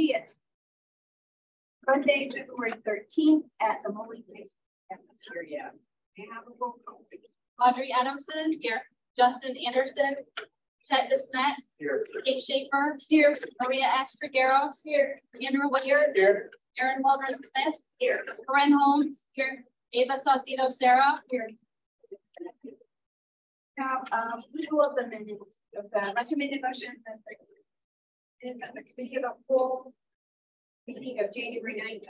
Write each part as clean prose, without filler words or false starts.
It's Monday, February 13th at the Moline High School cafeteria. May I have a roll call, please? Audrey Adamson here. Justin Anderson. Ted DeSmet. Here. Kate Schaefer. Here. Maria Astriguero. Here. Andrew Whittier. Here. Aaron Waldron Smith. Here. Corinne Holmes. Here. Ava Saucedo Sarah. Here. Now, approval of the minutes of the recommended motion of the committee of the whole meeting of January 9th.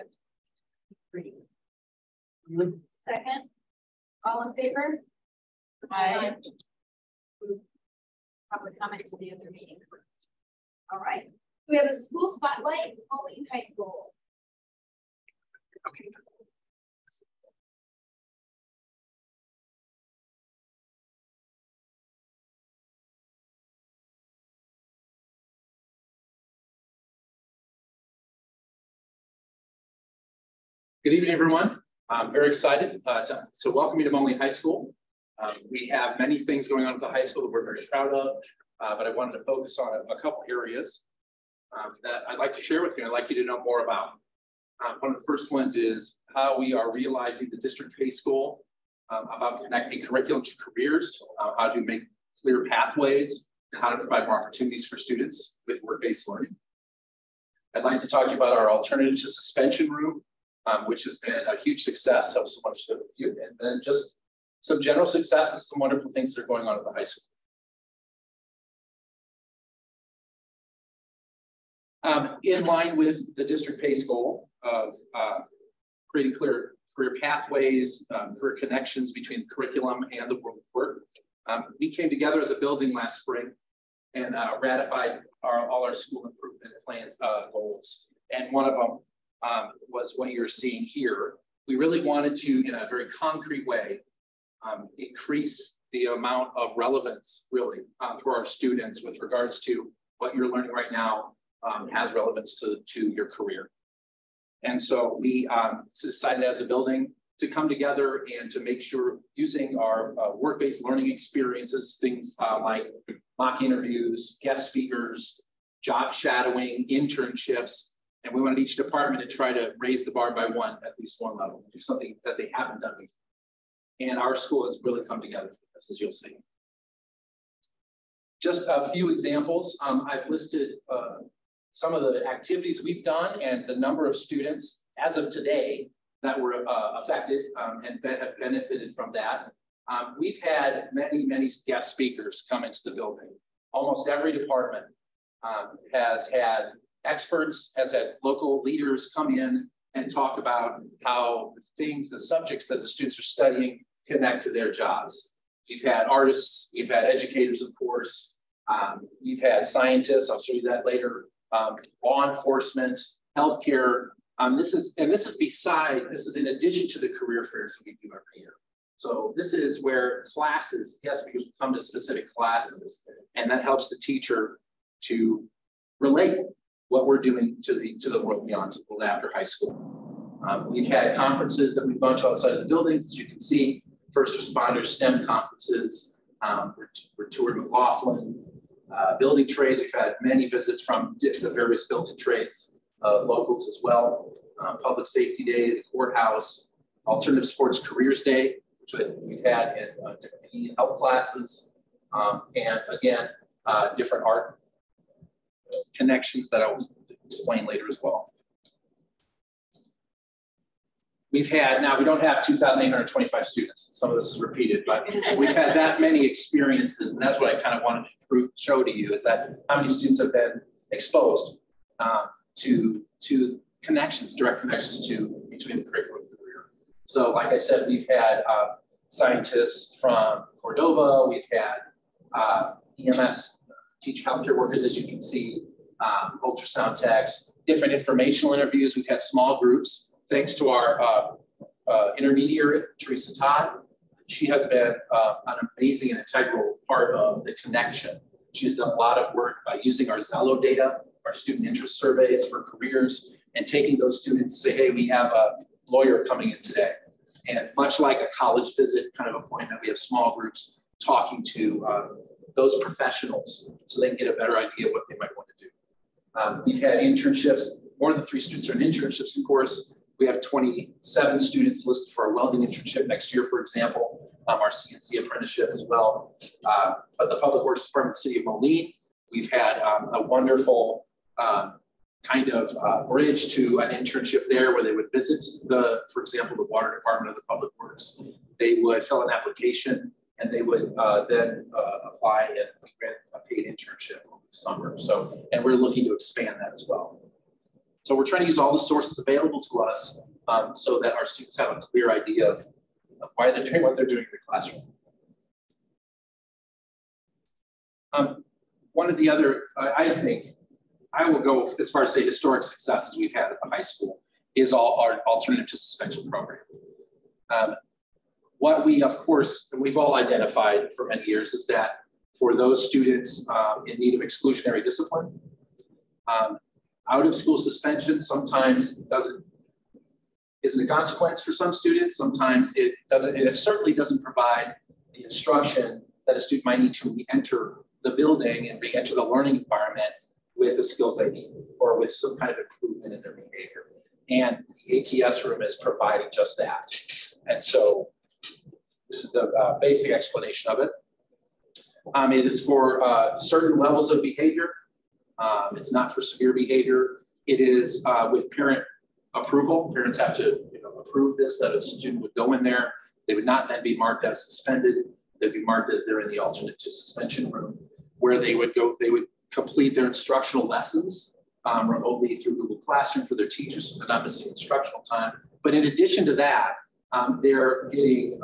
Second. All in favor? Aye. Public comment to the other meeting. All right. We have a school spotlight at Moline High School. Good evening, everyone. I'm very excited to welcome you to Moline High School. We have many things going on at the high school that we're very proud of, but I wanted to focus on a couple areas that I'd like to share with you. I'd like you to know more about. One of the first ones is how we are realizing the district pay goal about connecting curriculum to careers, how to make clear pathways, and how to provide more opportunities for students with work-based learning. I'd like to talk to you about our alternative to suspension room, which has been a huge success. So much to you, and then just some general successes, some wonderful things that are going on at the high school. In line with the district PACE goal of creating clear career pathways, career connections between the curriculum and the world of work, we came together as a building last spring and ratified all our school improvement plans goals. And one of them was what you're seeing here. We really wanted to, in a very concrete way, increase the amount of relevance, really, for our students with regards to what you're learning right now has relevance to your career. And so we decided as a building to come together and to make sure using our work-based learning experiences, things like mock interviews, guest speakers, job shadowing, internships, and we wanted each department to try to raise the bar by at least one level, do something that they haven't done before. And our school has really come together for this, as you'll see. Just a few examples. I've listed some of the activities we've done and the number of students as of today that were affected and have benefited from that. We've had many guest speakers come into the building. Almost every department has had experts, has had local leaders come in and talk about how the subjects that the students are studying connect to their jobs. We've had artists, we've had educators, of course, we've had scientists, I'll show you that later, law enforcement, healthcare. This is in addition to the career fairs that we do every year. So this is where classes, guest speakers come to specific classes, and that helps the teacher to relate what we're doing to the world beyond, to the world after high school. We've had conferences that we've gone to outside of the buildings, as you can see, first responders, STEM conferences, we're toured McLaughlin, building trades. We've had many visits from the various building trades, locals as well, Public Safety Day, the courthouse, Alternative Sports Careers Day, which we've had in different PE health classes, and again, different art connections that I'll explain later as well. We've had, now we don't have 2,825 students. Some of this is repeated, but we've had that many experiences, and that's what I kind of wanted to show to you, is that how many students have been exposed to connections, direct connections between the curriculum and the career. So like I said, we've had scientists from Cordova, we've had EMS, teach healthcare workers, as you can see, ultrasound techs, different informational interviews. We've had small groups. Thanks to our intermediary, Teresa Todd. She has been an amazing and integral part of the connection. She's done a lot of work by using our Zello data, our student interest surveys for careers, and taking those students to say, hey, we have a lawyer coming in today. And much like a college visit kind of appointment, we have small groups talking to those professionals so they can get a better idea of what they might want to do. We've had internships, more than 3 students are in internships, of course. We have 27 students listed for a welding internship next year, for example, our CNC apprenticeship as well. But the Public Works Department, City of Moline, we've had a wonderful kind of bridge to an internship there where they would visit for example, the water department of the Public Works. They would fill an application and they would then apply and we get a paid internship over the summer. So, and we're looking to expand that as well. So we're trying to use all the sources available to us so that our students have a clear idea of why they're doing what they're doing in the classroom. One of the other, I think, I will go as far as say historic successes we've had at the high school is all our alternative to suspension program. What we, of course, we've all identified for many years is that for those students in need of exclusionary discipline, out of school suspension sometimes isn't a consequence for some students. Sometimes it doesn't, and it certainly doesn't provide the instruction that a student might need to re-enter the building and re-enter the learning environment with the skills they need or with some kind of improvement in their behavior. And the ATS room is providing just that. And so this is the basic explanation of it. It is for certain levels of behavior. It's not for severe behavior. It is with parent approval. Parents have to approve this, that a student would go in there. They would not then be marked as suspended. They'd be marked as they're in the alternate to suspension room, where they would complete their instructional lessons remotely through Google Classroom for their teachers, so they're not missing instructional time. But in addition to that, they're getting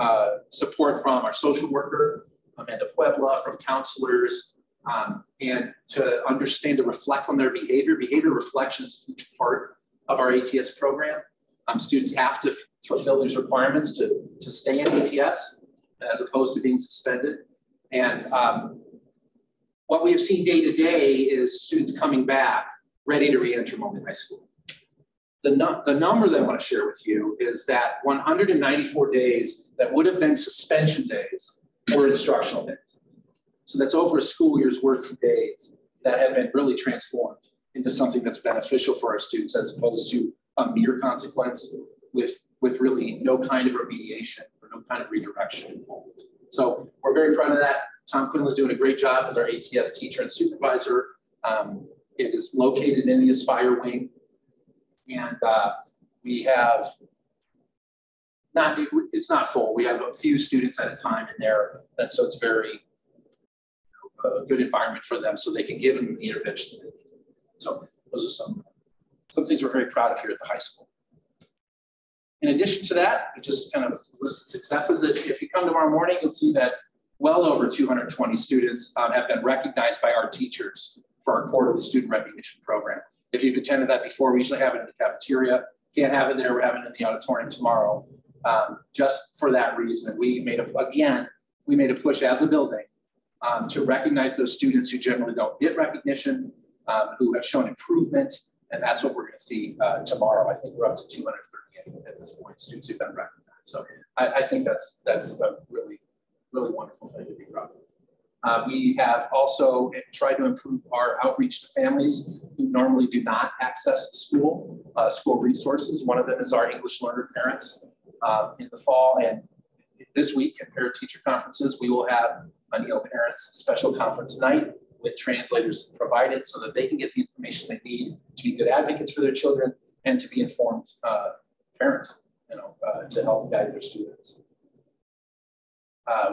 support from our social worker, Amanda Puebla, from counselors, and to understand, to reflect on their behavior. Behavior reflection is a huge part of our ATS program. Students have to fulfill these requirements to stay in ATS as opposed to being suspended. And what we have seen day to day is students coming back ready to re-enter Moline High School. The number that I want to share with you is that 194 days that would have been suspension days were instructional days. So that's over a school year's worth of days that have been really transformed into something that's beneficial for our students as opposed to a mere consequence with really no kind of remediation or no kind of redirection involved. So we're very proud of that. Tom Quinlan is doing a great job as our ATS teacher and supervisor. It is located in the Aspire wing. And we have it's not full. We have a few students at a time in there. And so it's very good environment for them so they can give them the interventions they need. So those are some things we're very proud of here at the high school. In addition to that, we just kind of list the successes. If you come tomorrow morning, you'll see that well over 220 students have been recognized by our teachers for our quarterly student recognition program. If you've attended that before, we usually have it in the cafeteria. Can't have it there, we're having it in the auditorium tomorrow. Just for that reason, we made a push as a building to recognize those students who generally don't get recognition, who have shown improvement, and that's what we're gonna see tomorrow. I think we're up to 238 at this point, students who've been recognized. So I think that's a really, really wonderful thing to be proud of. We have also tried to improve our outreach to families who normally do not access the school resources. One of them is our English learner parents in the fall. And this week at parent teacher conferences, we will have a NEO parents special conference night with translators provided so that they can get the information they need to be good advocates for their children and to be informed parents, to help guide their students.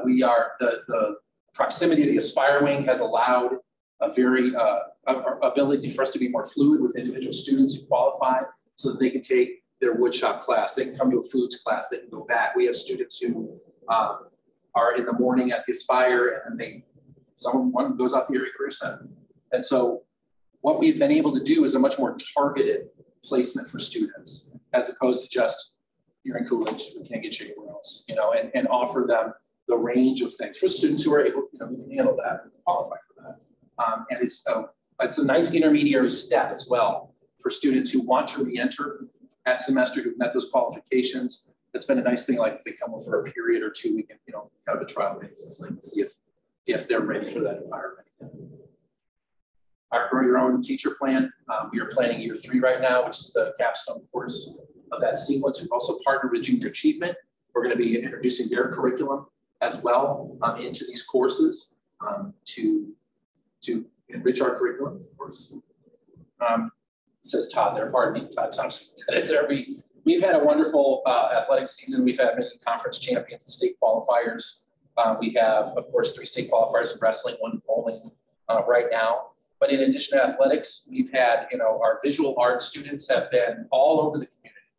We are the proximity to the Aspire wing has allowed a very ability for us to be more fluid with individual students who qualify so that they can take their woodshop class, they can come to a foods class, they can go back. We have students who are in the morning at the Aspire and then someone goes off the Area Career Center. And so what we've been able to do is a much more targeted placement for students as opposed to just, you're in Coolidge, we can't get you anywhere else, and offer them the range of things for students who are able, who can handle that and qualify for that. And it's a nice intermediary step as well for students who want to re-enter at semester, who've met those qualifications. That's been a nice thing, like if they come over a period or two, we can, kind of a trial basis, like see if they're ready for that environment. our Grow Your Own teacher plan. We are planning year 3 right now, which is the capstone course of that sequence. We've also partnered with Junior Achievement. We're going to be introducing their curriculum as well into these courses to enrich our curriculum, of course. Says Todd there, pardon me, Todd Thompson. We've had a wonderful athletic season. We've had many conference champions and state qualifiers. We have, of course, 3 state qualifiers in wrestling, 1 in bowling right now. But in addition to athletics, we've had, our visual arts students have been all over the community.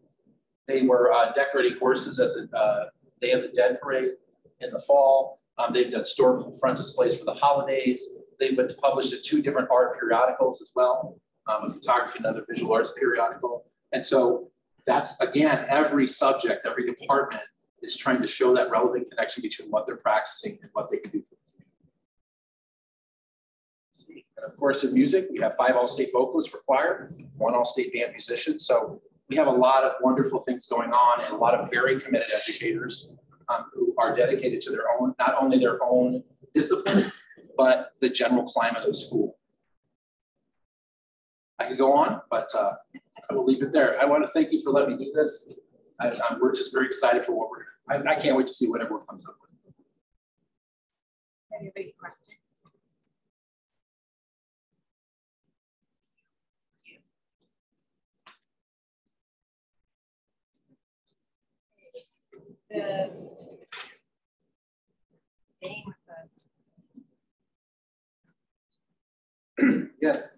They were decorating horses at the Day of the Dead parade in the fall. They've done storefront displays for the holidays. They've been published in 2 different art periodicals as well, a photography and other visual arts periodical. And so that's, again, every subject, every department is trying to show that relevant connection between what they're practicing and what they can do for the community. And of course, in music, we have 5 all-state vocalists for choir, 1 all-state band musician. So we have a lot of wonderful things going on and a lot of very committed educators who are dedicated to their own, not only their own disciplines, but the general climate of the school. I could go on, but I will leave it there. I want to thank you for letting me do this. We're just very excited for what I can't wait to see what everyone comes up with. Any big questions? Yes,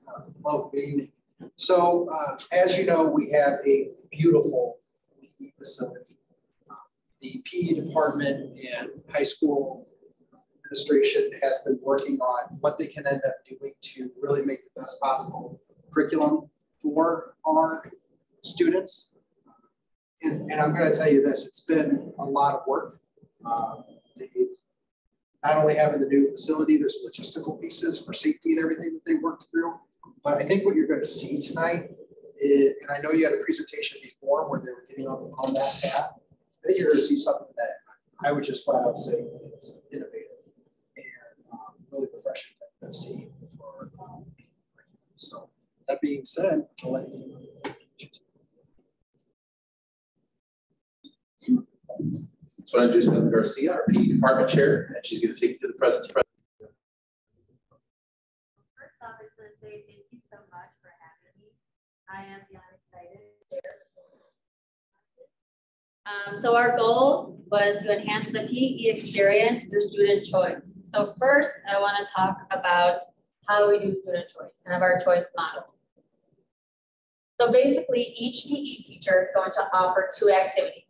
well, good evening. So as you know, we have a beautiful PE facility. The PE department and high school administration has been working on what they can end up doing to really make the best possible curriculum for our students. And I'm going to tell you this, it's been a lot of work. Not only having the new facility, there's logistical pieces for safety and everything that they worked through. But I think what you're going to see tonight is, and I know you had a presentation before where they were getting on that path. I think you're going to see something that I would just flat out say is innovative and really refreshing to see for so that being said, I'll let you. So I'm introduce Garcia, our PE department chair, and she's going to take you to the presentation. First off, I just want to say thank you so much for having me. I am beyond excited to share. So our goal was to enhance the PE experience through student choice. So first, I want to talk about how we do student choice, kind of our choice model. So basically, each PE teacher is going to offer 2 activities.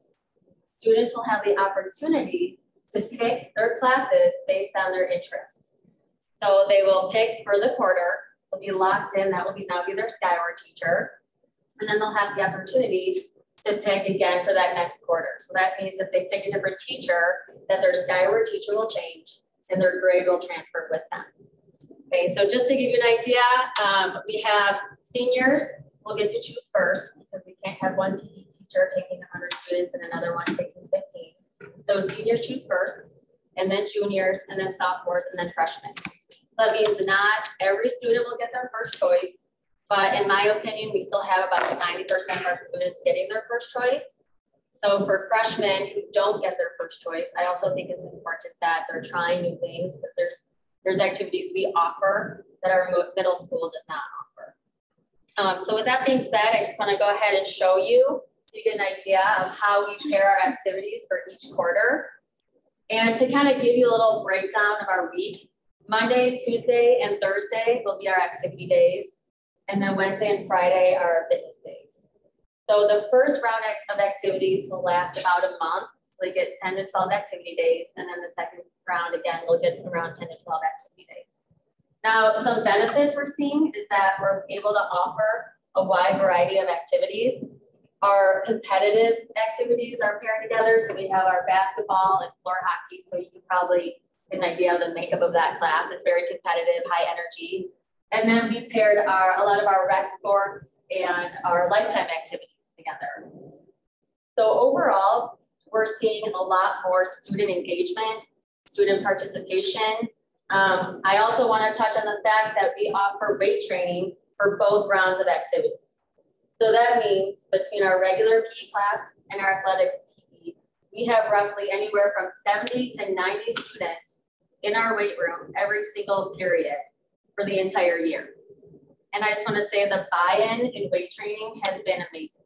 Students will have the opportunity to pick their classes based on their interests. So they will pick for the quarter, they'll be locked in, that will now be their Skyward teacher. And then they'll have the opportunity to pick again for that next quarter. So that means if they pick a different teacher, that their Skyward teacher will change and their grade will transfer with them. Okay, so just to give you an idea, we have seniors will get to choose first because we can't have one PE teacher taking 100 students and another one taking 15. So seniors choose first, and then juniors, and then sophomores, and then freshmen. So that means not every student will get their first choice, but in my opinion, we still have about 90% of our students getting their first choice. So for freshmen who don't get their first choice, I also think it's important that they're trying new things because there's activities we offer that our middle school does not offer. So with that being said, I just want to go ahead and show you to get an idea of how we pair our activities for each quarter. And to kind of give you a little breakdown of our week, Monday, Tuesday, and Thursday will be our activity days. And then Wednesday and Friday are our fitness days. So the first round of activities will last about a month. So they get 10 to 12 activity days. And then the second round, again, we'll get around 10 to 12 activity days. Now, some benefits we're seeing is that we're able to offer a wide variety of activities. Our competitive activities are paired together. So we have our basketball and floor hockey. So you can probably get an idea of the makeup of that class. It's very competitive, high energy. And then we paired a lot of our rec sports and our lifetime activities together. So overall, we're seeing a lot more student engagement, student participation, I also want to touch on the fact that we offer weight training for both rounds of activity. So that means between our regular PE class and our athletic PE, we have roughly anywhere from 70 to 90 students in our weight room every single period for the entire year. And I just want to say the buy-in in weight training has been amazing.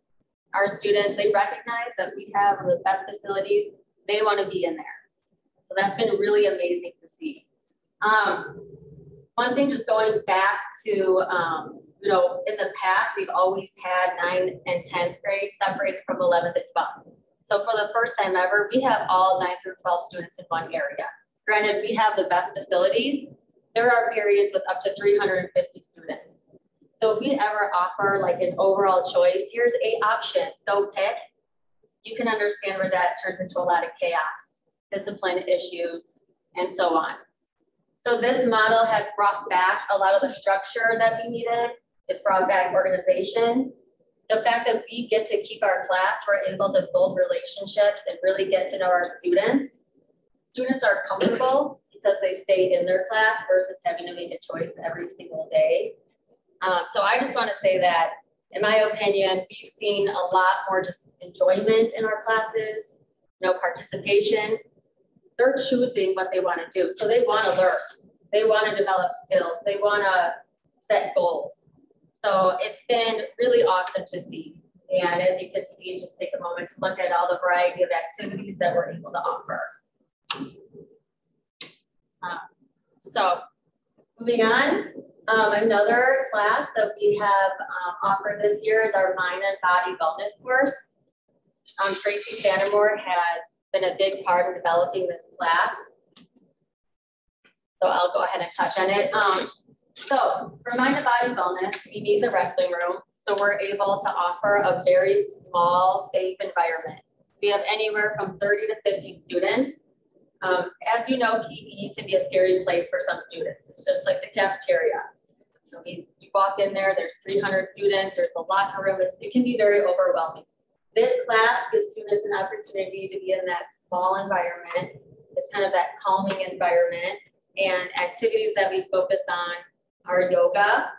Our students, they recognize that we have the best facilities. They want to be in there. So that's been really amazing to see. One thing, just going back to, you know, in the past, we've always had 9th and 10th grade separated from 11th and 12th. So for the first time ever, we have all 9 through 12 students in one area. Granted, we have the best facilities. There are periods with up to 350 students. So if we ever offer like an overall choice, here's 8 options, go pick, you can understand where that turns into a lot of chaos, discipline issues, and so on. So this model has brought back a lot of the structure that we needed. It's brought back organization. The fact that we get to keep our class, we're able to build relationships and really get to know our students. Students are comfortable because they stay in their class versus having to make a choice every single day. So I just want to say that, in my opinion, we've seen a lot more just enjoyment in our classes, you know, participation. They're choosing what they want to do. So they want to learn. They want to develop skills. They want to set goals. So it's been really awesome to see. And as you can see, just take a moment to look at all the variety of activities that we're able to offer. So moving on, another class that we have offered this year is our Mind and Body Wellness course. Tracy Vandermoor has been a big part in developing this class. So I'll go ahead and touch on it. So for Mind and Body Wellness, we meet in the wrestling room. So we're able to offer a very small, safe environment. We have anywhere from 30 to 50 students. As you know, PE can be a scary place for some students. It's just like the cafeteria. You know, you walk in there, there's 300 students, there's a locker room. It can be very overwhelming. This class gives students an opportunity to be in that small environment. It's kind of that calming environment, and activities that we focus on are yoga.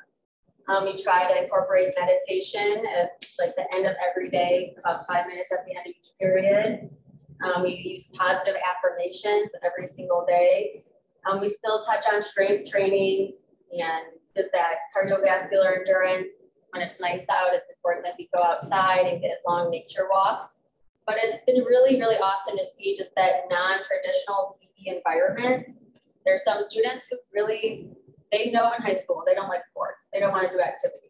We try to incorporate meditation at like the end of every day, about 5 minutes at the end of each period. We use positive affirmations every single day. We still touch on strength training and just that cardiovascular endurance. When it's nice out, it's important that we go outside and get long nature walks. But it's been really, really awesome to see just that non-traditional PE environment. There's some students who really, they know in high school, they don't like sports. They don't want to do activities.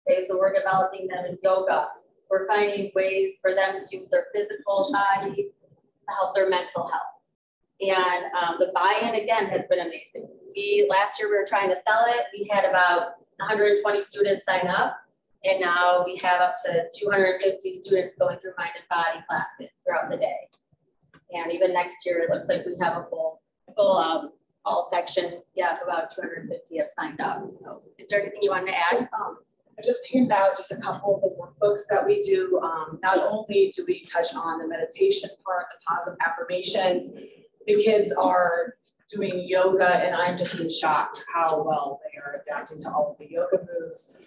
Okay, so we're developing them in yoga. We're finding ways for them to use their physical body to help their mental health. And the buy-in, again, has been amazing. Last year we were trying to sell it. We had about 120 students sign up, and now we have up to 250 students going through Mind and Body classes throughout the day. And even next year, it looks like we have a full all sections. Yeah, about 250 have signed up. So is there anything you want to add? I just hand out just a couple of the workbooks that we do. Not only do we touch on the meditation part, the positive affirmations, the kids are doing yoga, and I'm just in shock how well they are adapting to all of the yoga moves.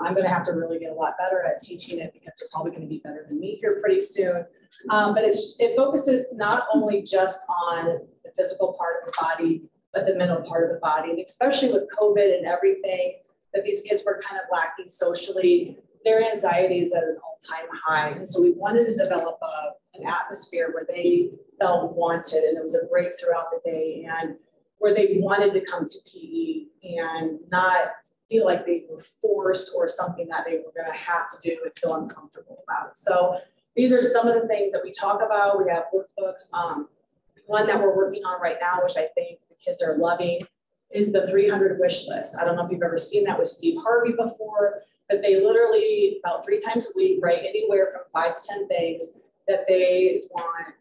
I'm going to have to really get a lot better at teaching it because they're probably going to be better than me here pretty soon. But it focuses not only just on the physical part of the body, but the mental part of the body. And especially with COVID and everything, that these kids were kind of lacking socially, their anxiety is at an all-time high. And so we wanted to develop an atmosphere where they felt wanted, and it was a break throughout the day, and where they wanted to come to PE and not feel like they were forced or something that they were going to have to do and feel uncomfortable about. So these are some of the things that we talk about. We have workbooks. One that we're working on right now, which I think the kids are loving, is the 300 wish list. I don't know if you've ever seen that with Steve Harvey before, but they literally about 3 times a week write anywhere from 5 to 10 things that they want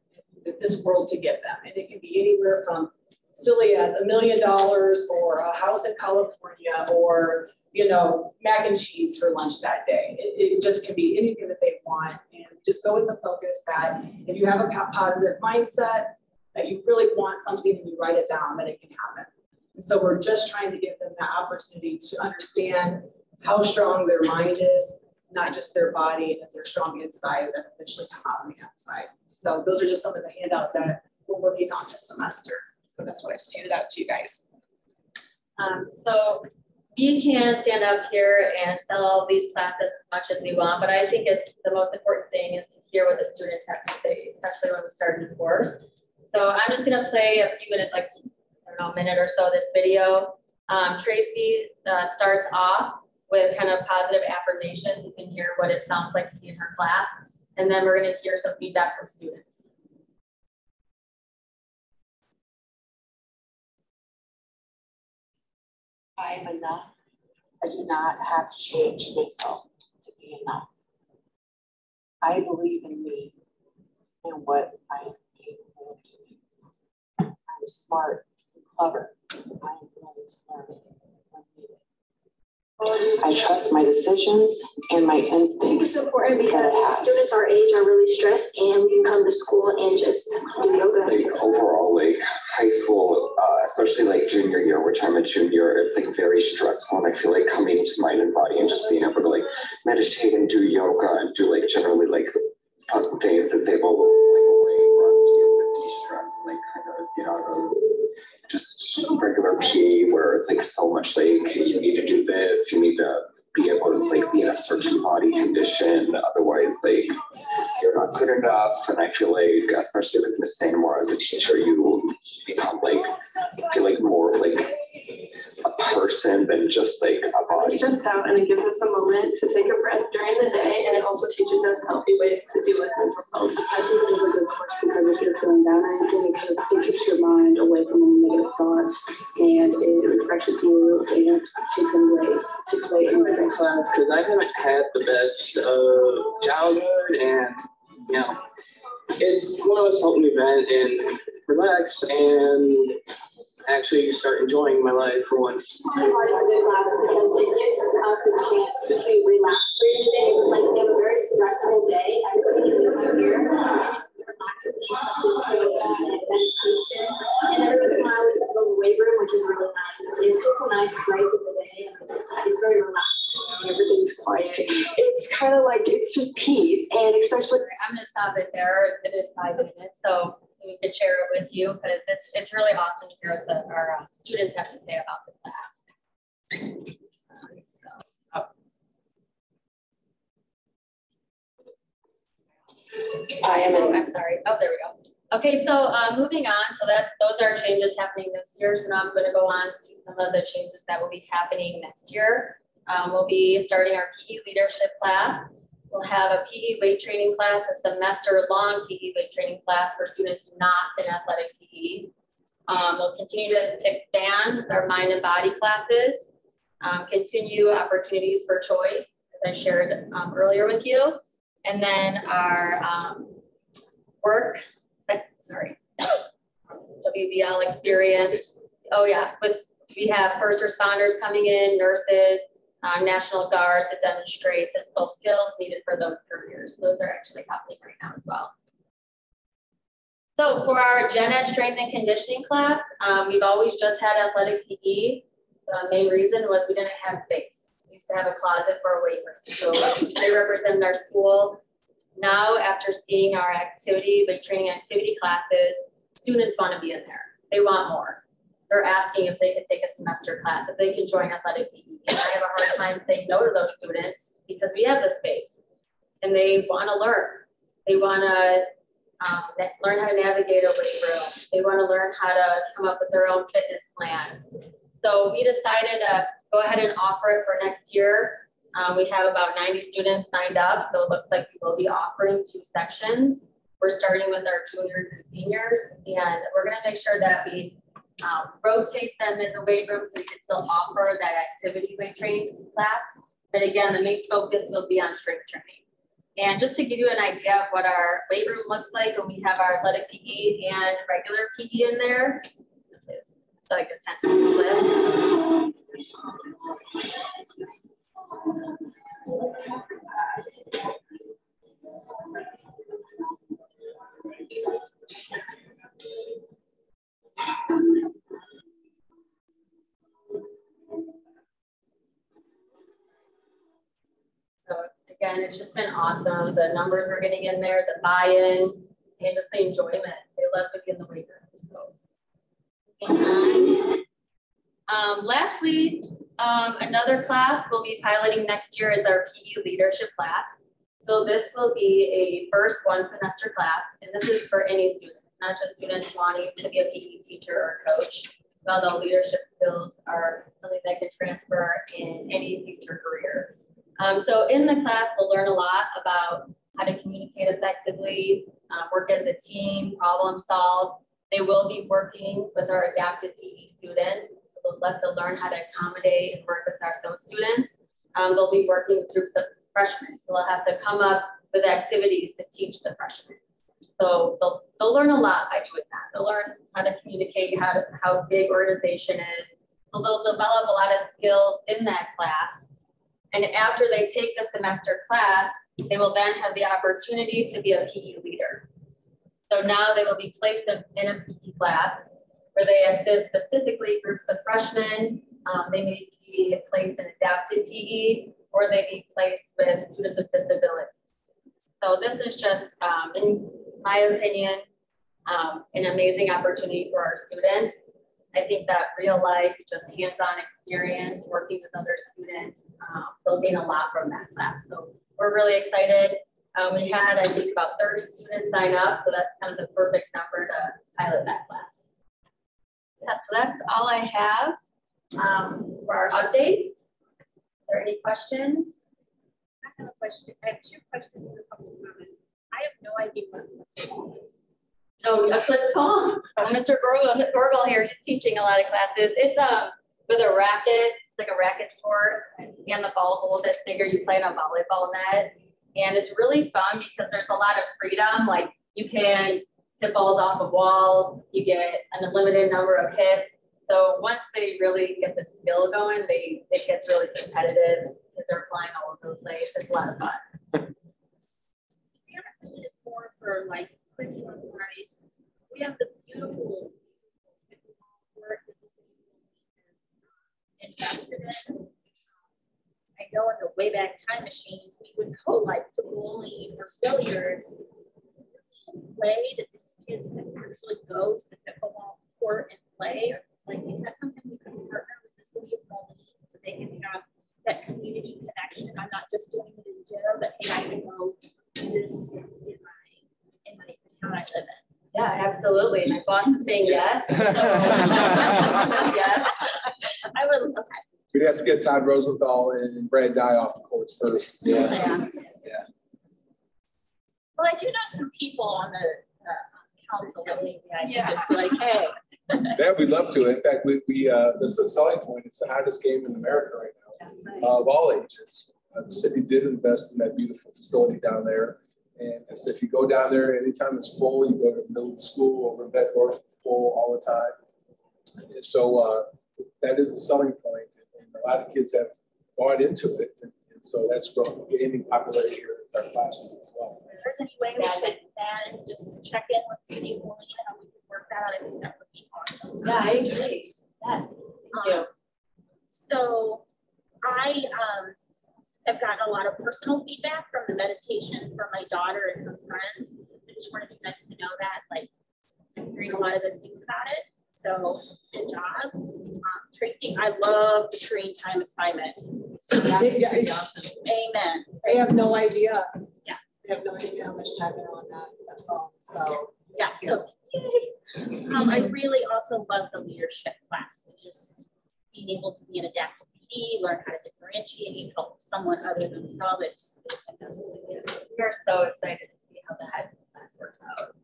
this world to give them. And it can be anywhere from silly as $1 million or a house in California or, you know, mac and cheese for lunch that day. It just can be anything that they want. And just go with the focus that if you have a positive mindset, that you really want something and you write it down, that it can happen. And so we're just trying to give them that opportunity to understand how strong their mind is, not just their body, and if they're strong inside, that eventually come out on the outside. So those are just some of the handouts that we're working on this semester. So that's what I just handed out to you guys. So we can stand up here and sell all these classes as much as we want, but I think it's the most important thing is to hear what the students have to say, especially when we start a new course. So I'm just gonna play a few minutes, like, I don't know, a minute or so of this video. Tracy starts off with kind of positive affirmations. You can hear what it sounds like to see in her class. And then we're gonna hear some feedback from students. I am enough. I do not have to change myself to be enough. I believe in me and what I am capable of doing. I'm smart and clever. I am willing to learn when needed. I trust my decisions and my instincts. It's important because students our age are really stressed and we can come to school and just do yoga. Like overall, like high school, especially like junior year, which I'm a junior, it's like very stressful. And I feel like coming to mind and body and just being able to like meditate and do yoga and do like generally like fun things, it's able to like a way for us to be able to de-stress and like kind of get out of just regular PE where it's like so much like you need to do this, you need to be able to like be in a certain body condition, otherwise like you're not good enough. And I feel like, especially with Miss Sanamore as a teacher, you become like, feel like more of like a person than just like a body. It's stressed out and it gives us a moment to take a breath during the day, and it also teaches us healthy ways to deal with mental health. I think it is a good course because if you're feeling down or anything, it keeps your mind away from any negative thoughts and it refreshes you and takes away any stress. Class because I haven't had the best childhood, and you know, it's one of us helping me vent and relax and actually start enjoying my life for once. It's hard to do class because it gives us a chance to relax during the day. Like we have a very stressful day. Everybody can come here and relax with things such as yoga and meditation. And every once in a while we just go to the weight room, which is really nice. It's just a nice break in the day, and it's very relaxing. Everything's quiet. It's kind of like, it's just peace. And especially, I'm gonna stop it there. It is 5 minutes, so we could share it with you because it's really awesome to hear what our students have to say about the class. I'm sorry. Oh, there we go. Okay, so moving on. So those are changes happening this year. So now I'm going to go on to some of the changes that will be happening next year. We'll be starting our PE leadership class. We'll have a PE weight training class, a semester-long PE weight training class for students not in athletic PE. We'll continue to expand our mind and body classes, continue opportunities for choice, as I shared earlier with you. And then our WBL experience. Oh yeah, we have first responders coming in, nurses, National Guard to demonstrate physical skills needed for those careers. Those are actually happening right now as well. So for our Gen Ed strength and conditioning class, we've always just had athletic PE. The main reason was we didn't have space. We used to have a closet for a weight room. So they represented our school. Now, after seeing our weight training activity classes, students want to be in there. They want more. They're asking if they could take a semester class, if they can join athletic PE. And I have a hard time saying no to those students because we have the space and they want to learn. They want to learn how to navigate a weight room. They want to learn how to come up with their own fitness plan. So we decided to go ahead and offer it for next year. We have about 90 students signed up, so it looks like we will be offering 2 sections. We're starting with our juniors and seniors, and we're going to make sure that we rotate them in the weight room so we can still offer that activity weight training class. But again, the main focus will be on strength training. And just to give you an idea of what our weight room looks like when we have our athletic PE and regular PE in there, it's like a 10-second clip. it's just been awesome. The numbers we're getting in there, the buy-in, and just the enjoyment. They love to be in the weight room. So. Lastly, another class we'll be piloting next year is our PE leadership class. So this will be a first 1 semester class, and this is for any student, not just students wanting to be a PE teacher or coach. Although leadership skills are something that can transfer in any future career. So in the class, we'll learn a lot about how to communicate effectively, work as a team, problem solve. They will be working with our adaptive PE students. So they'll have to learn how to accommodate and work with those students. They'll be working with groups of freshmen. So they'll have to come up with activities to teach the freshmen. So they'll learn a lot by doing that. They'll learn how to communicate, how big organization is. So they'll develop a lot of skills in that class. And after they take the semester class, they will then have the opportunity to be a PE leader. So now they will be placed in a PE class where they assist specifically groups of freshmen. They may be placed in adaptive PE, or they be placed with students with disabilities. So this is just, in my opinion, an amazing opportunity for our students. I think that real life, just hands-on experience, working with other students, they'll gain a lot from that class. So we're really excited. We had, I think, about 30 students sign up, so that's kind of the perfect number to pilot that class. Yeah, so that's all I have for our updates. Are there any questions? I have a question. I have 2 questions and a couple of comments. I have no idea what it is. Oh, a flip call? Oh, Mr. Gorgel here, he's teaching a lot of classes. It's with a racket, it's like a racket sport, and the ball's a little bit bigger. You play on a volleyball net, and it's really fun because there's a lot of freedom. Like you can hit balls off of walls, you get an unlimited number of hits. So once they really get the skill going, it gets really competitive because they're flying all over the place. It's a lot of fun. The other question is more for like curriculum wise. We have the beautiful work that the city has invested in. I know in the Wayback Time Machine, we would go like to bowling or billiards, play that these kids can actually go to the pickleball court and play. Like, is that something we can partner with the city of Moline so they can have that community connection? I'm not just doing it in gym, but hey, I can go do this in my town I live in. Yeah, absolutely. My boss is saying yes. So, yes. I would. Okay. We'd have to get Todd Rosenthal and Brad Dye off the courts first. Yeah. Well, I do know some people on the council that maybe I can just be like, hey. Yeah, we'd love to. In fact, this is a selling point. It's the hottest game in America right now, of all ages. The city did invest in that beautiful facility down there. And so if you go down there, anytime it's full, you go to middle school over in Bettendorf, full all the time. And so that is the selling point. And a lot of kids have bought into it. And so that's gaining popularity here with our classes as well. If there's any way we could then just check in with the city of Moline and how we could work that out, I think that would be awesome. Yeah, I agree. Yes. Thank you. So I have gotten a lot of personal feedback from the meditation from my daughter and her friends. I just wanted you guys to know that, like, I'm hearing a lot of good things about it. So good job. Tracy, I love the screen time assignment. It's awesome. Amen. They have no idea. Yeah. They have no idea how much time they're on that. That's all. So yeah. So I really also love the leadership class and just being able to be an adaptive PD, learn how to differentiate, help someone other than themselves. We are so excited to see how that class works out.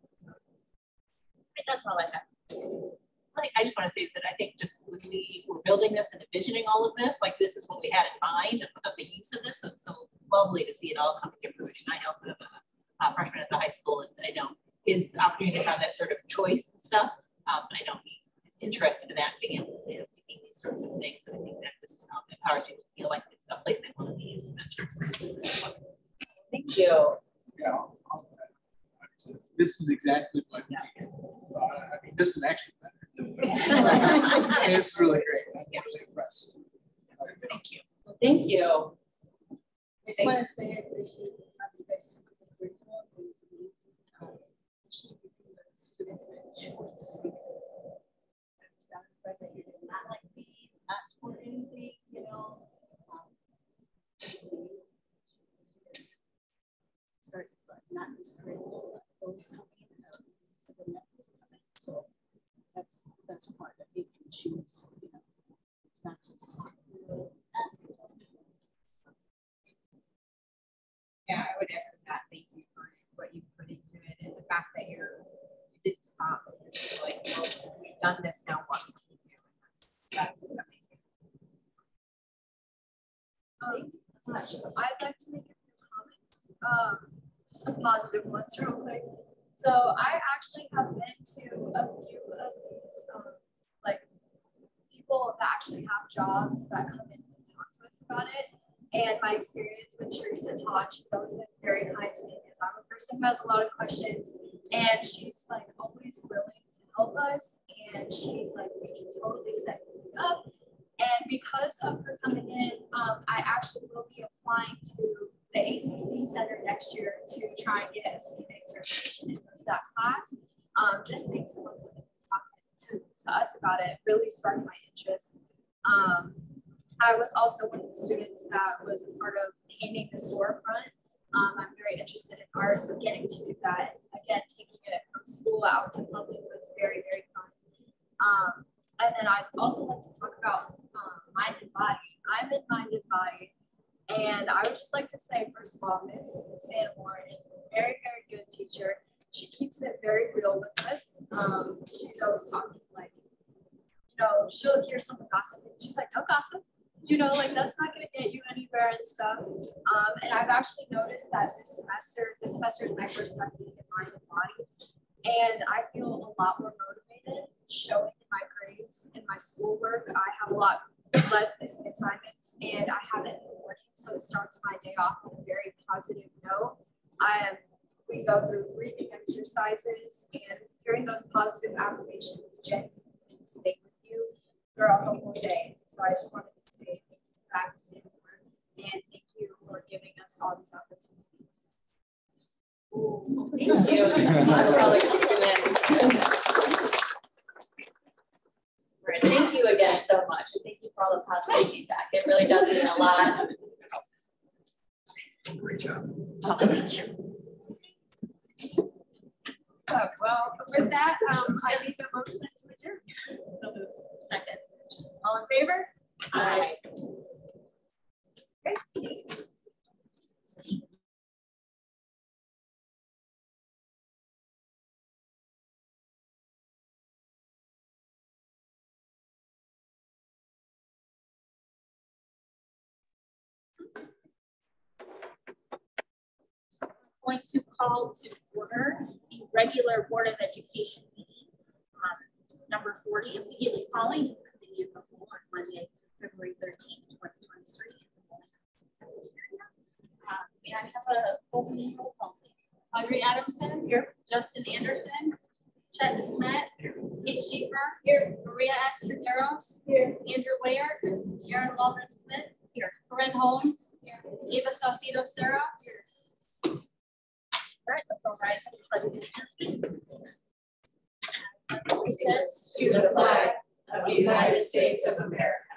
That's all I have. I just want to say is that I think just when we were building this and envisioning all of this, like this is what we had in mind of the use of this. So it's so lovely to see it all come to fruition. I also have a freshman at the high school, and I know his opportunity to have that sort of choice and stuff. I know he is interested in that, being able to say picking these sorts of things. And I think that just empowers people to feel like it's a place they want to be as adventures. Thank you. Yeah. This is exactly what I mean, this is actually better. It's really great. I'm really impressed. Thank you. Thank you. I just want to say I appreciate the time you guys took with the curriculum. It was amazing. Especially giving the students a choice because that you did not like me, not support anything, you know. Start, but not this curriculum, those coming to the next coming. So that's part that they can choose. You know, it's not just asking. Yeah, I would echo that. Thank you for what you put into it, and the fact that you didn't stop. You're like, well, we've done this now. What can we do? That's amazing. Thank you so much. I'd like to make a few comments. Just some positive ones, real quick. So I actually have been to a few of these, like people that actually have jobs that come in and talk to us about it. And my experience with Teresa Todd, she's always been very kind to me because I'm a person who has a lot of questions. And she's like always willing to help us. And she's like, we can totally set something up. And because of her coming in, I actually will be applying to the ACC Center next year to try and get a CNA certification and go to that class. Just seeing someone talking to us about it really sparked my interest. I was also one of the students that was a part of painting the storefront. I'm very interested in art, so getting to do that, again, taking it from school out to public was very, very fun. And then I'd also like to talk about mind and body. I'm in mind and body, and I would just like to say, first of all, Miss Santa Warren is a very, very good teacher. She keeps it very real with us. She's always talking like, you know, she'll hear someone gossiping. She's like, don't gossip. You know, like that's not going to get you anywhere and stuff. And I've actually noticed that this semester is my first time being in mind and body. And I feel a lot more motivated. It's showing in my grades, in my schoolwork. I have a lot less missing assignments and I have it in the morning. So it starts my day off on a very positive note. We go through breathing exercises and hearing those positive affirmations genuinely to stay with you throughout the whole day. So I just wanted to say thank you back to Singapore and thank you for giving us all these opportunities. Thank you. Thank you again so much. And thank you for all the positive feedback. It really does mean a lot. Great job. Oh, thank you. So, well, with that, I make a motion to adjourn. Second. All in favor? Aye. Okay. Going to call to order the regular Board of Education meeting, number 40, immediately following the committee of the whole on Monday, February 13th, 2023. May I have a opening roll call, please? Audrey Adamson here. Justin Anderson. Chet DeSmet. Kate Schaefer here. Maria Estradaros here. Andrew Wayart. Sharon Waldron Smith here. Corinne Holmes here. Eva Saucedo Serra here. All right, let's all rise for the pledge of allegiance to the flag of the United States of America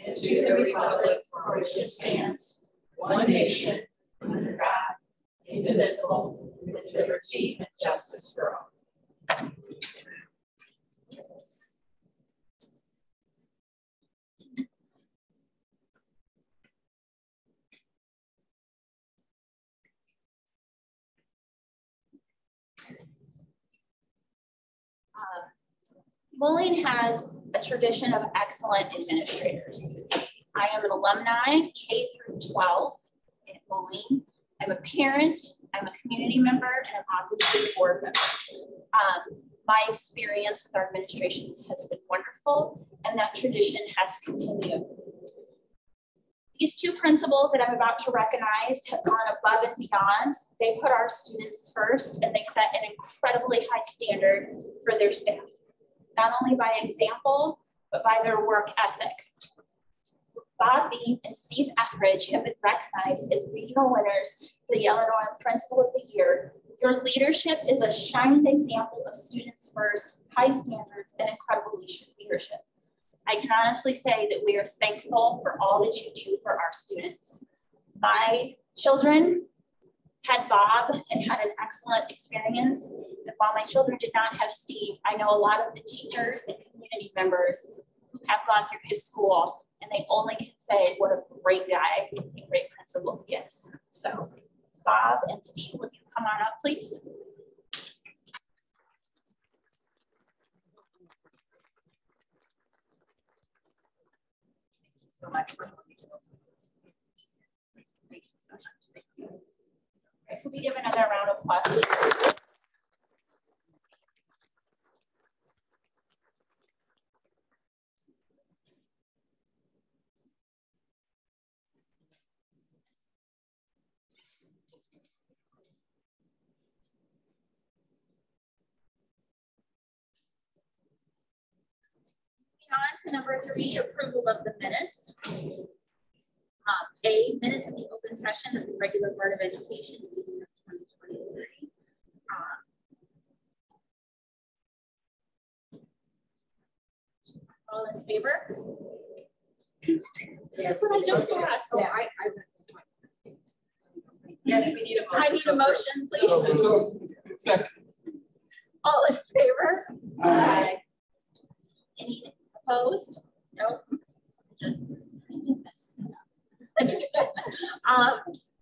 and to the republic for which it stands, one nation, under God, indivisible, with liberty and justice for all. Moline has a tradition of excellent administrators. I am an alumni, K through 12 at Moline. I'm a parent, I'm a community member, and I'm obviously a board member. My experience with our administrations has been wonderful, and that tradition has continued. These two principals that I'm about to recognize have gone above and beyond. They put our students first, and they set an incredibly high standard for their staff, not only by example, but by their work ethic. Bob Bean and Steve Etheridge have been recognized as regional winners for the Illinois Principal of the Year. Your leadership is a shining example of students first, high standards, and incredible leadership. I can honestly say that we are thankful for all that you do for our students. My children had Bob and had an excellent experience. And while my children did not have Steve, I know a lot of the teachers and community members who have gone through his school, and they only can say what a great guy and great principal he is. So Bob and Steve, would you come on up, please? Thank you so much for coming to us. Thank you so much. Thank you. Could we give another round of applause, please? On to number 3, approval of the minutes. A, minutes of the open session of the regular Board of Education meeting of 2023. All in favor? Yes, what I just asked. So yes, we need a motion. I need a motion, please. Second. All in favor? Aye. Anything opposed? No.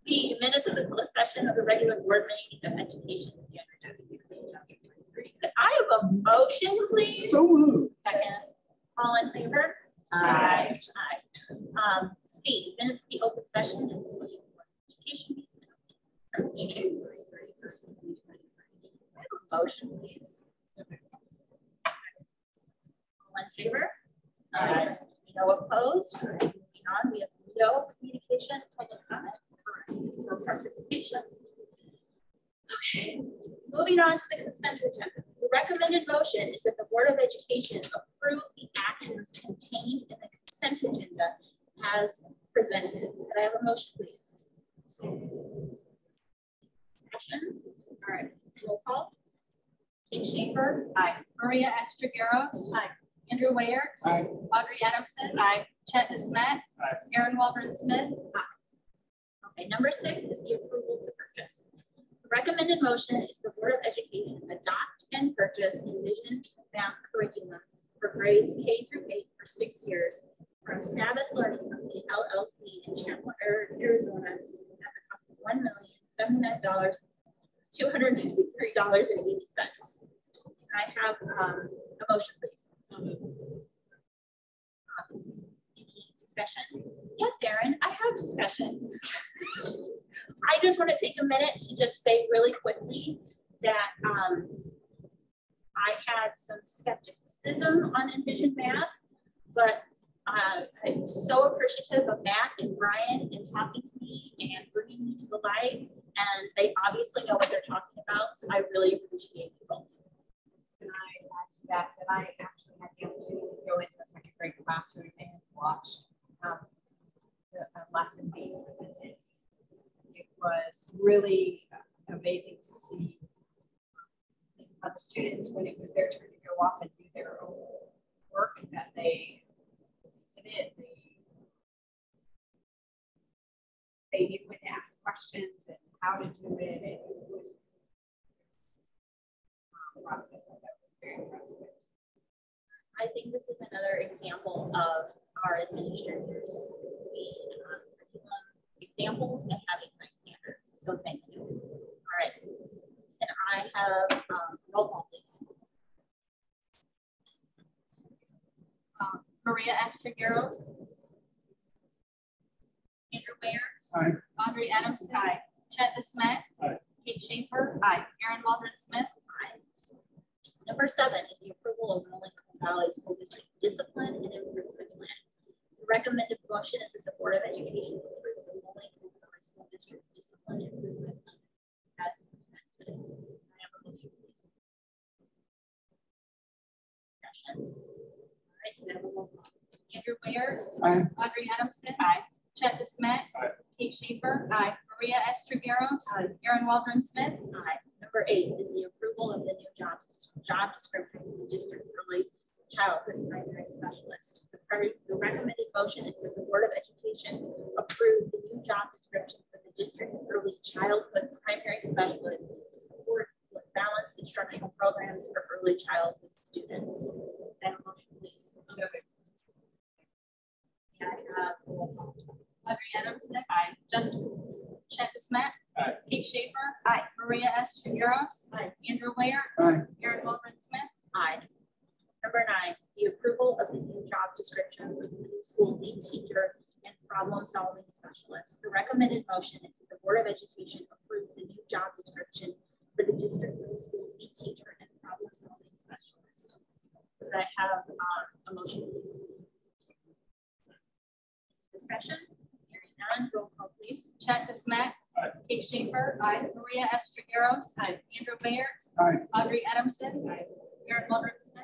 The minutes of the closed session of the regular board meeting of education of January 2023. Could I have a motion, please? So moved. Second. All in favor? Aye. Aye. C, minutes of the open session of the special board of education meeting of January 31st, 2023. I have a motion, please. All in favor? Aye. No opposed? Moving on, we have no communication, public comment, or participation. Okay, moving on to the consent agenda. The recommended motion is that the Board of Education approve the actions contained in the consent agenda as presented. Could I have a motion, please? Discussion? All right, roll call. Kate Schaefer. Aye. Maria Estrigueros. Aye. Andrew Wayers. Aye. Audrey Adamson. Aye. Chet DeSmet. Aye. Aaron Waldron Smith. Okay, number 6 is the approval to purchase. The recommended motion is the Board of Education adopt and purchase Envision math curriculum for grades K through 8 for 6 years from Savas Learning Company LLC in Chandler, Arizona at the cost of $1,079,253.80. I have a motion, please. Any discussion? Yes, Aaron, I have discussion. I just want to take a minute to just say really quickly that I had some skepticism on Envision Math, but I'm so appreciative of Matt and Brian in talking to me and bringing me to the light, and they obviously know what they're talking about, so I really appreciate you both. And I add to that I actually had the opportunity to go into a second grade classroom and watch the lesson being presented. It was really amazing to see how the students, when it was their turn to go off and do their own work, that they did. They knew when to ask questions and how to do it. And it was a process that was very impressive. I think this is another example of our administrators being curriculum examples and having high standards. So thank you. All right. And I have roll call, please. Maria Estrigueros. Andrew Wayers. Aye. Audrey Adamson. Aye. Chet DeSmet. Aye. Kate Schaefer. Aye. Aaron Waldron Smith. Aye. Number 7 is the approval of Rolling Valley School District Discipline and Improvement Plan. The recommended motion is that the Board of Education approve the Rolling Valley School District's Discipline and Improvement Plan as presented. I have a motion, please. Discussion. All right, can I have a roll call? Andrew Ware. Aye. Audrey Adamson. Aye. Chet DeSmet. Aye. Kate Schaefer. Aye. Maria S. Trigueros. Aye. Aaron Waldron Smith. Aye. Number 8 is the approval of the new job description for the district early childhood primary specialist. The recommended motion is that the Board of Education approve the new job description for the district early childhood primary specialist to support balanced instructional programs for early childhood students. Can I have a motion, please? Can I have roll call? Audrey Adamson. Aye. Chet DeSmet. Aye. Kate Schaefer. Aye. Maria S. Trigueros. Aye. Andrew Ware. Aye. Aaron Waldron Smith. Aye. Number 9, the approval of the new job description for the middle school lead teacher and problem-solving specialist. The recommended motion is that the Board of Education approve the new job description for the district middle school lead teacher and problem-solving specialist. Could I have a motion, please? Discussion? Hearing none, roll call, please. Chet DeSmet. Aye. Kate Schaefer. Aye. Maria S. Trigueros. Aye. Andrew Ware. Aye. Audrey Adamson. Aye. Aaron Waldron Smith.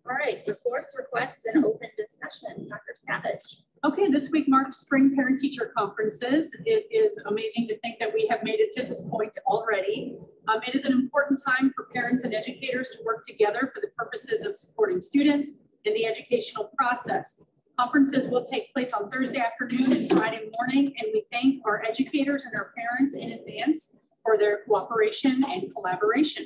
All right, reports, requests, and open discussion. Dr. Savage. Okay, this week marks spring parent-teacher conferences. It is amazing to think that we have made it to this point already. It is an important time for parents and educators to work together for the purposes of supporting students in the educational process. Conferences will take place on Thursday afternoon and Friday morning, and we thank our educators and our parents in advance for their cooperation and collaboration.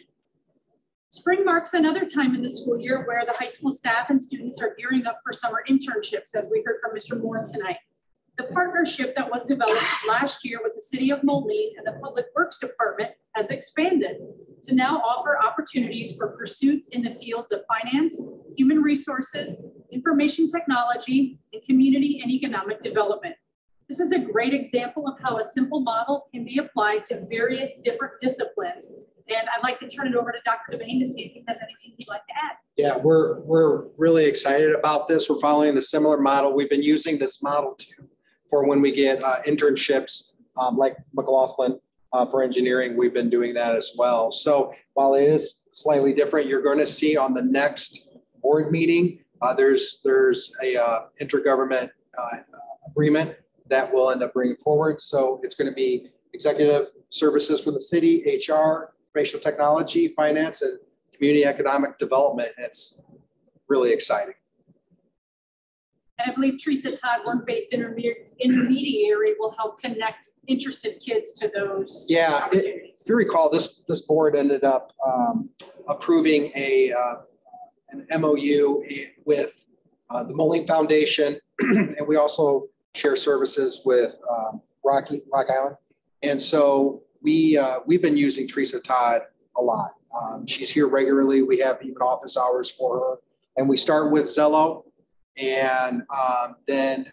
Spring marks another time in the school year where the high school staff and students are gearing up for summer internships, as we heard from Mr. Moore tonight. The partnership that was developed last year with the City of Moline and the Public Works Department has expanded to now offer opportunities for pursuits in the fields of finance, human resources, information technology, and community and economic development. This is a great example of how a simple model can be applied to various different disciplines. And I'd like to turn it over to Dr. Devane to see if he has anything he'd like to add. Yeah, we're really excited about this. We're following a similar model. We've been using this model too for when we get internships like McLaughlin for engineering. We've been doing that as well. So while it is slightly different, you're going to see on the next board meeting, there's a intergovernment agreement that we'll end up bringing forward. So it's going to be executive services for the city, HR, information technology, finance, and community economic development. It's really exciting. And I believe Teresa Todd, work-based intermediary, will help connect interested kids to those opportunities. If you recall, this board ended up approving an MOU with the Moline Foundation, and we also share services with Rock Island. And so we've been using Teresa Todd a lot. She's here regularly. We have even office hours for her. And we start with Zello. And then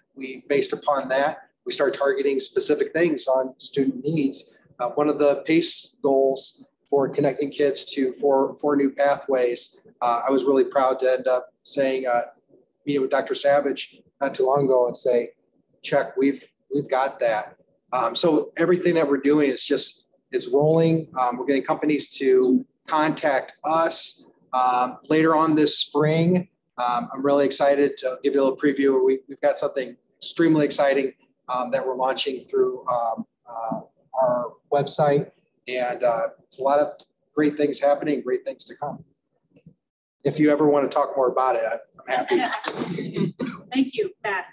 based upon that, we start targeting specific things on student needs. One of the PACE goals for connecting kids to four new pathways, I was really proud to end up saying, meeting with Dr. Savage not too long ago and say, check, we've got that. So everything that we're doing is it's rolling. We're getting companies to contact us later on this spring. I'm really excited to give you a little preview. We've got something extremely exciting that we're launching through our website. And it's a lot of great things happening, great things to come. If you ever want to talk more about it, I'm happy. Thank you, Pat.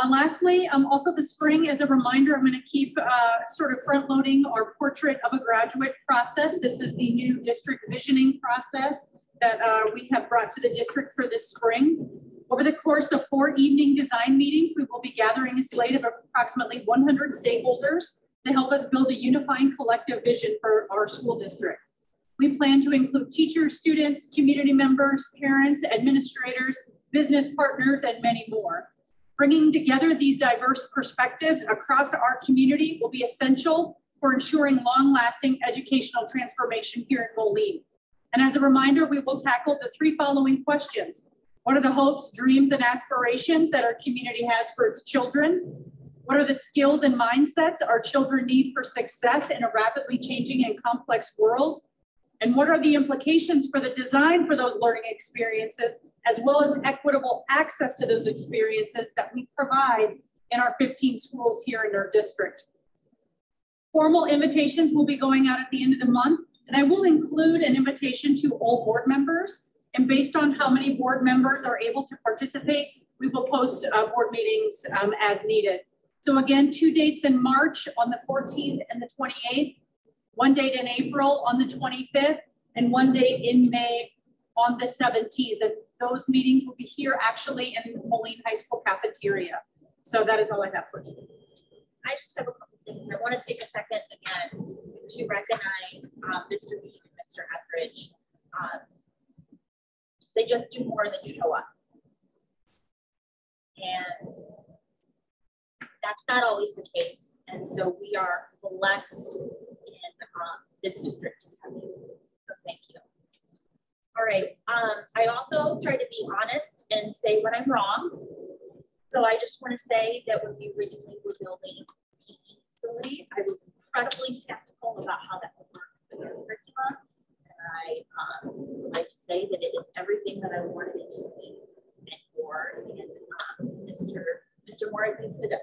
Lastly, also the spring, as a reminder, I'm going to keep sort of front loading our portrait of a graduate process. This is the new district visioning process that we have brought to the district for this spring. Over the course of 4 evening design meetings, we will be gathering a slate of approximately 100 stakeholders to help us build a unifying collective vision for our school district. We plan to include teachers, students, community members, parents, administrators, business partners, and many more. Bringing together these diverse perspectives across our community will be essential for ensuring long-lasting educational transformation here in Moline. And as a reminder, we will tackle the 3 following questions. What are the hopes, dreams, and aspirations that our community has for its children? What are the skills and mindsets our children need for success in a rapidly changing and complex world? And what are the implications for the design for those learning experiences, as well as equitable access to those experiences that we provide in our 15 schools here in our district. Formal invitations will be going out at the end of the month, and I will include an invitation to all board members. And based on how many board members are able to participate, we will post board meetings as needed. So again, 2 dates in March on the 14th and the 28th, 1 date in April on the 25th, and 1 date in May on the 17th. And those meetings will be here actually in Moline High School cafeteria. So that is all I have for you. I just have a couple things. I want to take a second again to recognize Mr. Bean and Mr. Etheridge. They just do more than show up. And that's not always the case. And so we are blessed in this district to have you. So thank you. All right. I also try to be honest and say when I'm wrong. So I just want to say that when we originally were building the PE facility, I was incredibly skeptical about how that would work with our curriculum. And I would like to say that it is everything that I wanted it to be and more. And Mr. Moore, if you could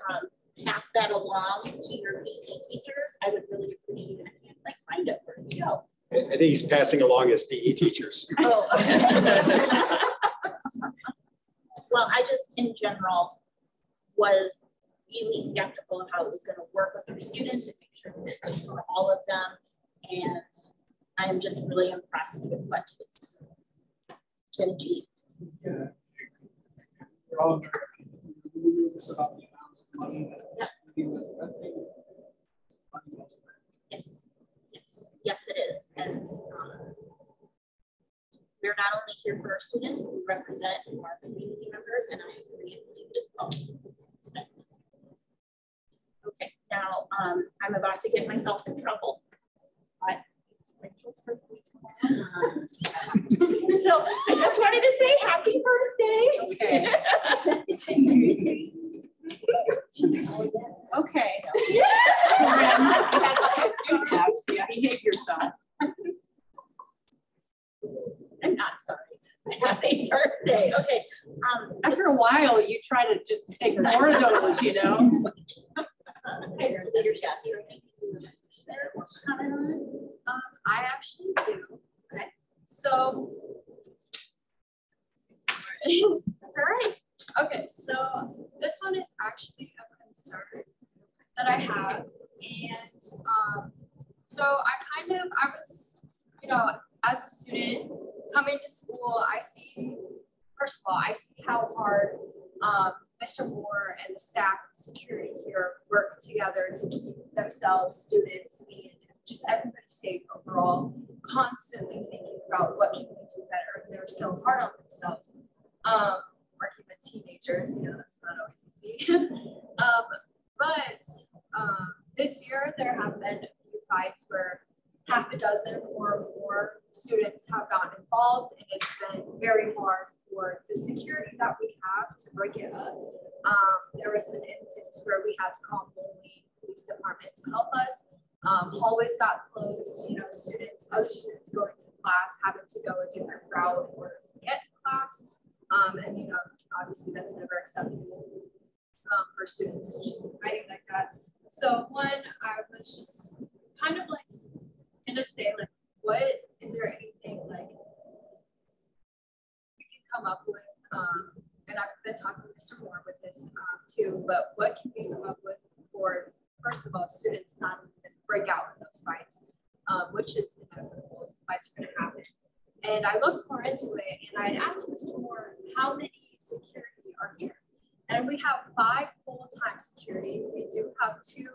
pass that along to your PE teachers, I would really appreciate it. I can't like find it where to go. I think he's passing along his PE teachers. Oh. Well, I just in general was really skeptical of how it was going to work with our students and make sure that it was for all of them. And I'm just really impressed with what has been achieved. Yeah. We're all nervous about the amounts of money that he was investing. Yes, yes, yes, it is. And we're not only here for our students, but we represent our community members, and I agree and believe it as well. Okay, now I'm about to get myself in trouble. But it's Rachel's birthday tomorrow. So I just wanted to say happy birthday. Okay. Okay. Yeah, behave yourself. I'm not sorry. Happy birthday. Okay. After a while, you try to just ignore those, you know. I actually do. Okay. So that's all right. Okay, so this one is actually a concern that I have. And so I was, you know, as a student coming to school, I see, first of all, I see how hard Mr. Moore and the staff and security here work together to keep themselves, students, and just everybody safe overall, constantly thinking about what can we do better. They're so hard on themselves. Working with teenagers, you know, that's not always easy. But this year there have been a few fights where half a dozen or more students have gotten involved, and it's been very hard for the security that we have to break it up. There was an instance where we had to call Moline Police Department to help us. Hallways got closed, you know, other students going to class, having to go a different route in order to get to class. And, you know, obviously that's never acceptable for students to just be fighting like that. So one, I was just kind of like, gonna say like, what, is there anything like you can come up with, and I've been talking to Mr. Moore with this too, but what can we come up with for, first of all, students not even break out in those fights, which is inevitable, fights are gonna happen. And I looked more into it, and I had asked Mr. Moore how many security are here. And we have 5 full-time security. We do have 2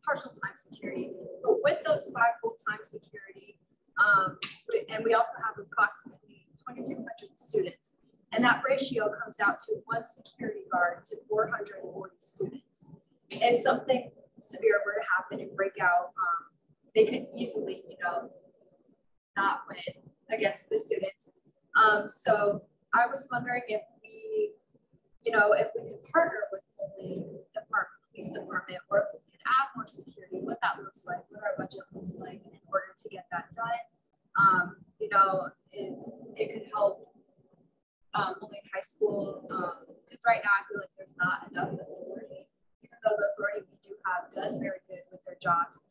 partial-time security. But with those 5 full-time security, and we also have approximately 2,200 students. And that ratio comes out to 1 security guard to 440 students. If something severe were to happen and break out, they could easily, you know, not win against the students. So I was wondering if we, you know, if we could partner with the police department, or if we could add more security, what that looks like, what our budget looks like in order to get that done. You know, it could help only in high school, because right now I feel like there's not enough authority, even though the authority we do have does very good with their jobs.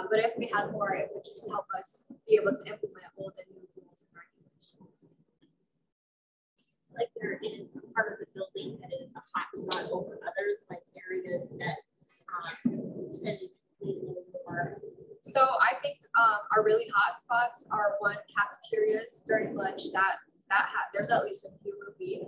But if we had more, it would just help us be able to implement old and new rules and regulations. Like there is a part of the building that is a hot spot over others, like areas that tend to be a little more. So I think our really hot spots are one, cafeterias during lunch that there's at least a few a week,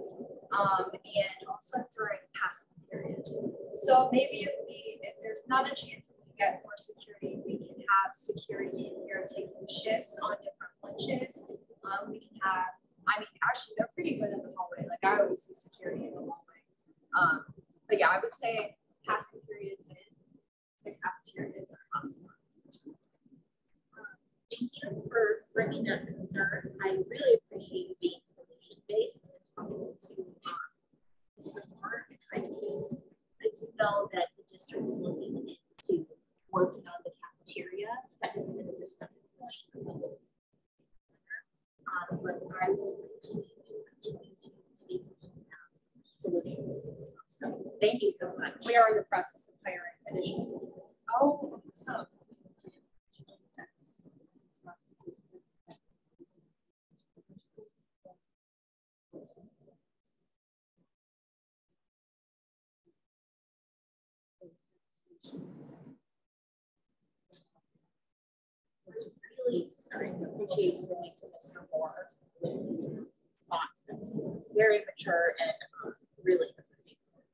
and also during passing periods. So maybe if there's not a chance we can get more security, we can have security in here taking shifts on different lunches. We can have, I mean, actually they're pretty good in the hallway. Like I always see security in the hallway. But yeah, I would say passing periods and the cafeterias are hot spots. Thank you for bringing that concern. I really appreciate you being solution-based and talking to Mr. Moore. I do know that the district is looking into working on the cafeteria. That has been a discussion point. But I will continue to see solutions. So thank you so much. We are in the process of hiring additional. Oh, so. Really starting to appreciate going to Mr. Moore with thoughts that's very mature and really appreciative.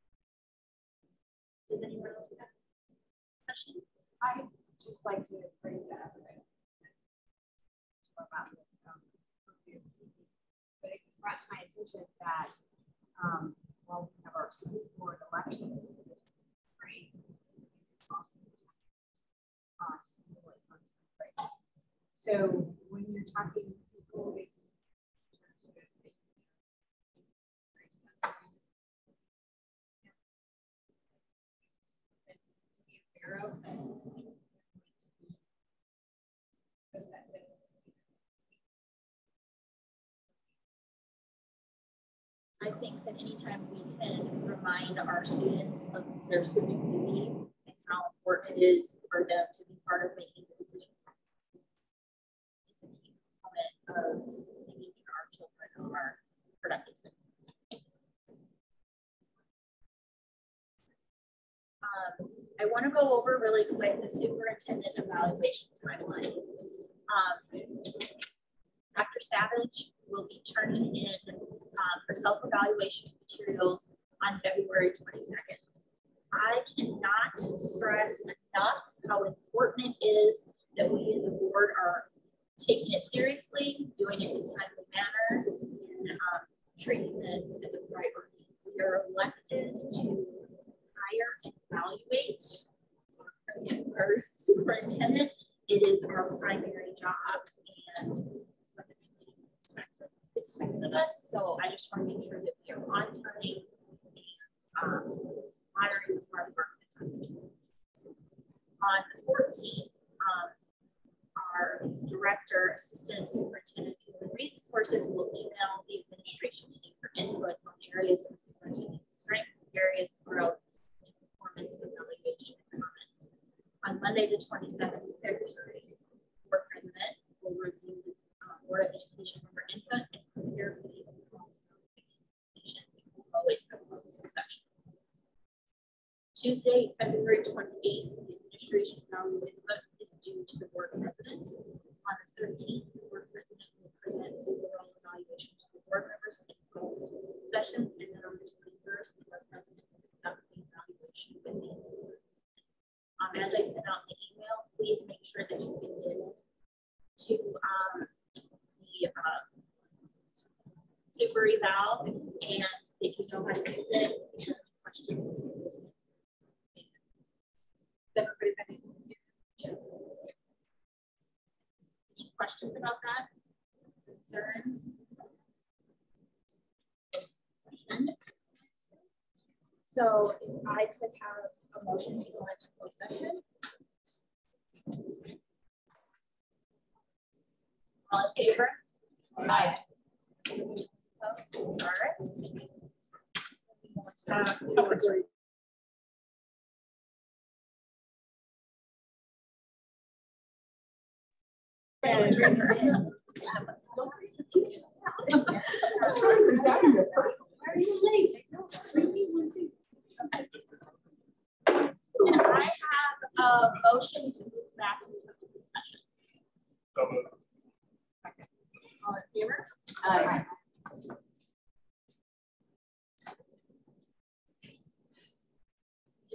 Does anyone else have a question? I'd just like to bring that about this but it brought to my attention that while we have our school board elections this spring, it's also school elections. So when you're talking to people, I think that anytime we can remind our students of their civic duty and how important it is for them to be part of making the decision, it's a key component of making sure our children are productive citizens. I want to go over really quick the superintendent evaluation timeline. Dr. Savage will be turning in her self-evaluation materials on February 22nd. I cannot stress enough how important it is that we as a board are taking it seriously, doing it in a timely manner, and treating this as a priority. We are elected to hire and evaluate our superintendent. It is our primary job, and this is what the community expects of us. So I just want to make sure that we are on time and honoring the hard work that time is. On the 14th, our director, assistant superintendent human resources will email the administration team for input on areas of the superintendent's strengths, areas of growth, and performance evaluation comments. On Monday, the 27th of February, board president will review the Board of Education member input and prepare for the evaluation. Always have closed session. Tuesday, February 28th, the administration evaluation input is due to the board president. On the 13th, the board president will present the overall evaluation to the board members in closed session, and then on the 21st, the board president will conduct the evaluation with the superintendent. As I sent out the email, please make sure that you can get to the super eval and that you know how to use it and questions. Is everybody ready? Yeah. Any questions about that? Concerns? So if I could have a motion to go into closed session. All in favor? Aye. All right. Are you late? Can I have a motion to move back into the session? All in favor? Aye.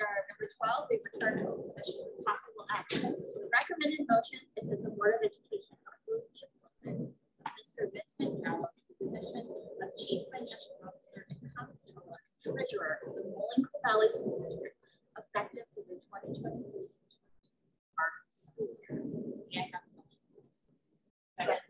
Number 12, we return to open session with possible action. The recommended motion is that the Board of Education approve the appointment of Mr. Vincent Gallo to the position of Chief Financial Officer and Comptroller and Treasurer of the Moline Valley School District, effective for the 2023 school year. May I have a motion? Second.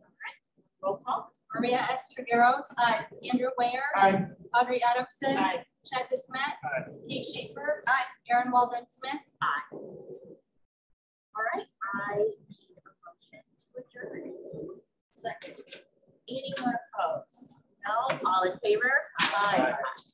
All right. Roll call. Maria S. Trigueros. Aye. Andrew Wayer. Aye. Audrey Adamson. Aye. Chad DeSmet. Aye. Kate Schaefer. Aye. Aaron Waldron Smith. Aye. All right. I need a motion to adjourn. Second. Anyone opposed? No. All in favor? Aye. Aye.